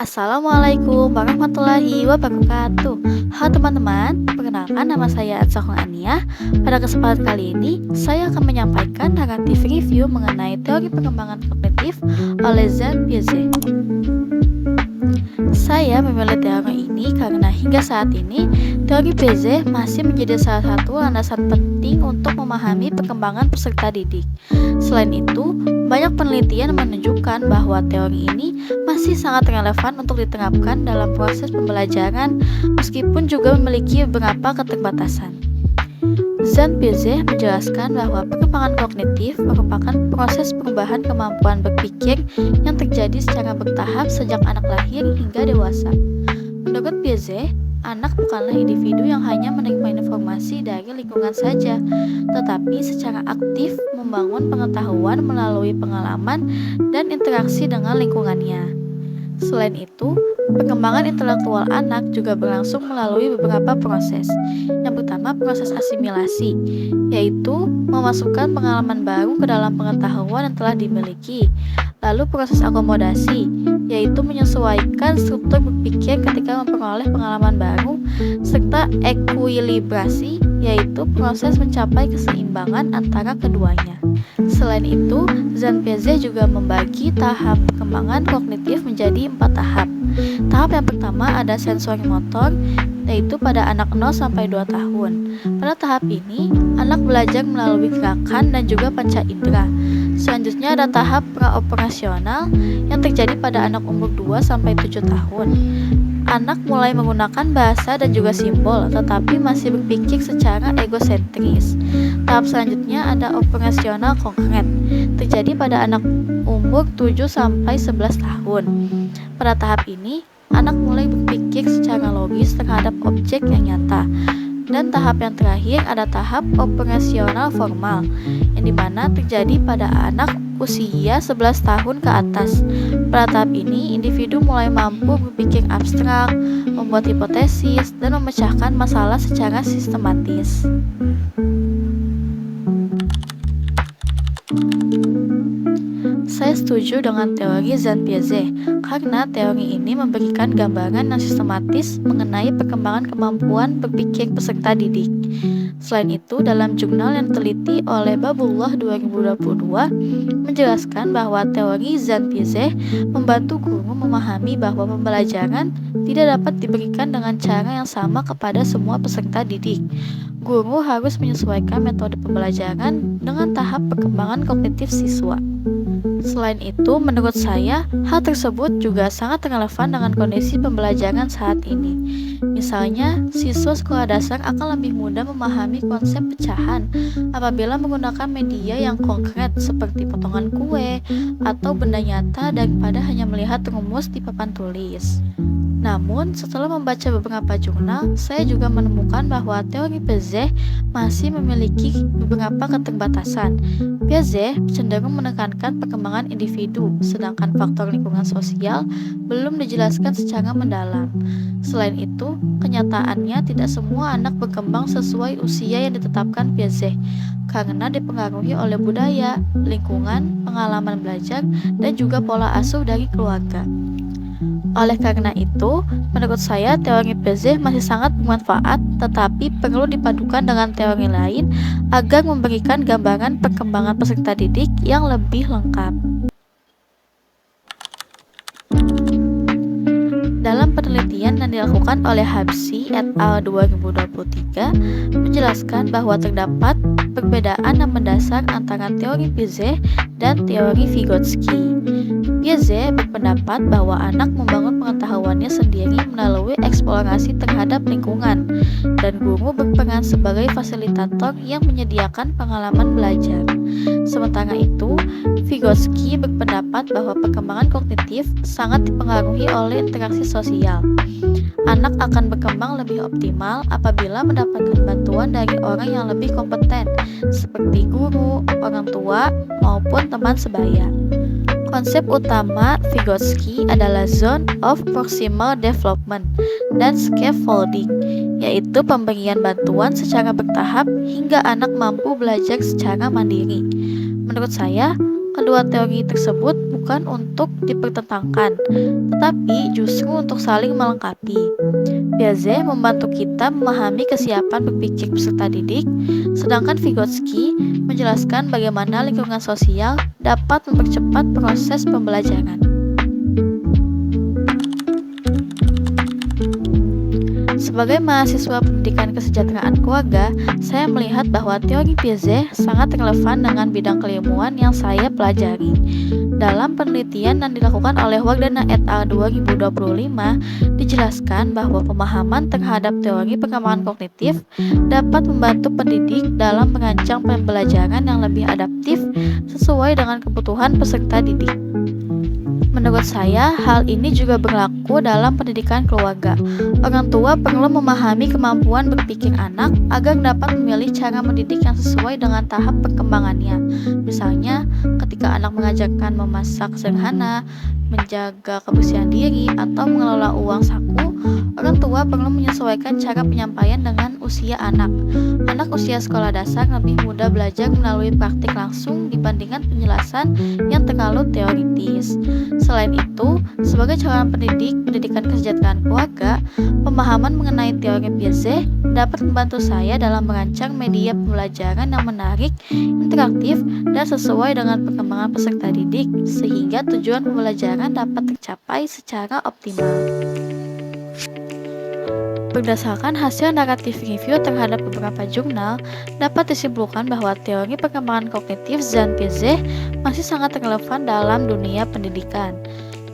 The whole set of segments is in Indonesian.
Assalamualaikum warahmatullahi wabarakatuh. Halo teman-teman, perkenalkan nama saya Atsahul Aniah. Pada kesempatan kali ini, saya akan menyampaikan naratif review mengenai teori perkembangan kognitif oleh Jean Piaget. Saya memilih teori ini karena hingga saat ini, teori Piaget masih menjadi salah satu landasan penting untuk memahami perkembangan peserta didik. Selain itu, banyak penelitian menunjukkan bahwa teori ini masih sangat relevan untuk diterapkan dalam proses pembelajaran meskipun juga memiliki beberapa keterbatasan. Jean Piaget menjelaskan bahwa perkembangan kognitif merupakan proses perubahan kemampuan berpikir yang terjadi secara bertahap sejak anak lahir hingga dewasa. Menurut Piaget, anak bukanlah individu yang hanya menerima informasi dari lingkungan saja, tetapi secara aktif membangun pengetahuan melalui pengalaman dan interaksi dengan lingkungannya. Selain itu, perkembangan intelektual anak juga berlangsung melalui beberapa proses. Yang pertama, proses asimilasi, yaitu memasukkan pengalaman baru ke dalam pengetahuan yang telah dimiliki. Lalu proses akomodasi, yaitu menyesuaikan struktur berpikir ketika memperoleh pengalaman baru, serta ekuilibrasi, yaitu proses mencapai keseimbangan antara keduanya. Selain itu, Jean Piaget juga membagi tahap perkembangan kognitif menjadi 4 tahap. Tahap yang pertama ada sensori motor, yaitu pada anak 0 sampai 2 tahun. Pada tahap ini, anak belajar melalui gerakan dan juga panca indera. Selanjutnya ada tahap praoperasional yang terjadi pada anak umur 2 sampai 7 tahun. Anak mulai menggunakan bahasa dan juga simbol, tetapi masih berpikir secara egosentris. Tahap selanjutnya ada operasional konkret, terjadi pada anak umur 7 sampai 11 tahun. Pada tahap ini, anak mulai berpikir secara logis terhadap objek yang nyata. Dan tahap yang terakhir ada tahap operasional formal, yang dimana terjadi pada anak usia 11 tahun ke atas. Pada tahap ini, individu mulai mampu berpikir abstrak, membuat hipotesis, dan memecahkan masalah secara sistematis. Saya setuju dengan teori Jean Piaget karena teori ini memberikan gambaran yang sistematis mengenai perkembangan kemampuan berpikir peserta didik. Selain itu, dalam jurnal yang diteliti oleh Babullah 2022 menjelaskan bahwa teori Jean Piaget membantu guru memahami bahwa pembelajaran tidak dapat diberikan dengan cara yang sama kepada semua peserta didik. Guru harus menyesuaikan metode pembelajaran dengan tahap perkembangan kognitif siswa. Selain itu, menurut saya, hal tersebut juga sangat relevan dengan kondisi pembelajaran saat ini. Misalnya, siswa sekolah dasar akan lebih mudah memahami konsep pecahan apabila menggunakan media yang konkret seperti potongan kue atau benda nyata daripada hanya melihat rumus di papan tulis. Namun, setelah membaca beberapa jurnal, saya juga menemukan bahwa teori Piaget masih memiliki beberapa keterbatasan. Piaget cenderung menekankan perkembangan individu, sedangkan faktor lingkungan sosial belum dijelaskan secara mendalam. Selain itu, kenyataannya tidak semua anak berkembang sesuai usia yang ditetapkan Piaget, karena dipengaruhi oleh budaya, lingkungan, pengalaman belajar, dan juga pola asuh dari keluarga. Oleh karena itu, menurut saya teori Piaget masih sangat bermanfaat, tetapi perlu dipadukan dengan teori lain agar memberikan gambaran perkembangan peserta didik yang lebih lengkap. Dalam penelitian yang dilakukan oleh Habsy et al. 2023 menjelaskan bahwa terdapat perbedaan yang mendasar antara teori Piaget dan teori Vygotsky. Piaget berpendapat bahwa anak membangun pengetahuannya sendiri melalui eksplorasi terhadap lingkungan, dan guru berperan sebagai fasilitator yang menyediakan pengalaman belajar. Sementara itu, Vygotsky berpendapat bahwa perkembangan kognitif sangat dipengaruhi oleh interaksi sosial. Anak akan berkembang lebih optimal apabila mendapatkan bantuan dari orang yang lebih kompeten, seperti guru, orang tua, maupun teman sebaya. Konsep utama Vygotsky adalah zone of proximal development dan scaffolding, yaitu pemberian bantuan secara bertahap hingga anak mampu belajar secara mandiri. Menurut saya, kedua teori tersebut bukan untuk dipertentangkan, tetapi justru untuk saling melengkapi. Piaget membantu kita memahami kesiapan berpikir peserta didik, sedangkan Vygotsky menjelaskan bagaimana lingkungan sosial dapat mempercepat proses pembelajaran. Sebagai mahasiswa pendidikan kesejahteraan keluarga, saya melihat bahwa teori Piaget sangat relevan dengan bidang keilmuan yang saya pelajari. Dalam penelitian yang dilakukan oleh Wardana et al. 2025, dijelaskan bahwa pemahaman terhadap teori perkembangan kognitif dapat membantu pendidik dalam merancang pembelajaran yang lebih adaptif sesuai dengan kebutuhan peserta didik. Menurut saya, hal ini juga berlaku dalam pendidikan keluarga. Orang tua perlu memahami kemampuan berpikir anak agar dapat memilih cara mendidik yang sesuai dengan tahap perkembangannya. Misalnya, ketika anak mengajarkan memasak sederhana, menjaga kebersihan diri, atau mengelola uang saku, orang tua perlu menyesuaikan cara penyampaian dengan usia anak. Anak usia sekolah dasar lebih mudah belajar melalui praktik langsung dibandingkan penjelasan yang terlalu teoritis. Selain itu, sebagai calon pendidik pendidikan kesejahteraan keluarga, pemahaman mengenai teori Piaget dapat membantu saya dalam merancang media pembelajaran yang menarik, interaktif, dan sesuai dengan perkembangan peserta didik, sehingga tujuan pembelajaran dapat tercapai secara optimal. Berdasarkan hasil naratif review terhadap beberapa jurnal, dapat disimpulkan bahwa teori perkembangan kognitif Jean Piaget masih sangat relevan dalam dunia pendidikan.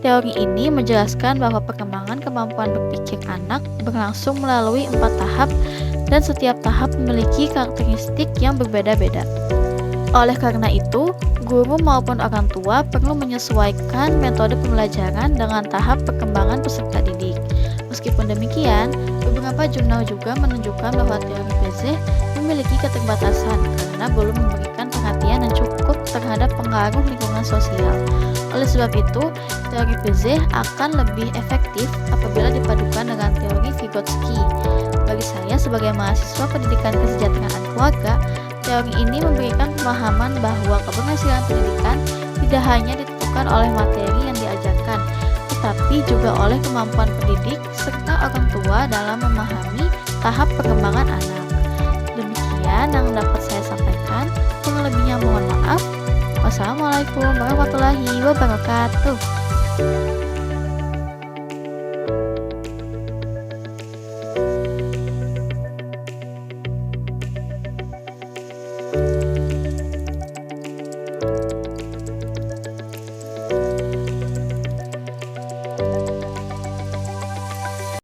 Teori ini menjelaskan bahwa perkembangan kemampuan berpikir anak berlangsung melalui 4 tahap dan setiap tahap memiliki karakteristik yang berbeda-beda. Oleh karena itu, guru maupun orang tua perlu menyesuaikan metode pembelajaran dengan tahap perkembangan peserta didik. Meskipun demikian, beberapa jurnal juga menunjukkan bahwa teori Piaget memiliki keterbatasan karena belum memberikan perhatian yang cukup terhadap pengaruh lingkungan sosial. Oleh sebab itu, teori Piaget akan lebih efektif apabila dipadukan dengan teori Vygotsky. Bagi saya sebagai mahasiswa pendidikan kesejahteraan keluarga, teori ini memberikan pemahaman bahwa keberhasilan pendidikan tidak hanya ditentukan oleh materi yang diajarkan, tetapi juga oleh kemampuan pendidik serta orang tua dalam memahami tahap perkembangan anak. Demikian yang dapat saya sampaikan. Kurang lebihnya mohon maaf. Wassalamualaikum warahmatullahi wabarakatuh.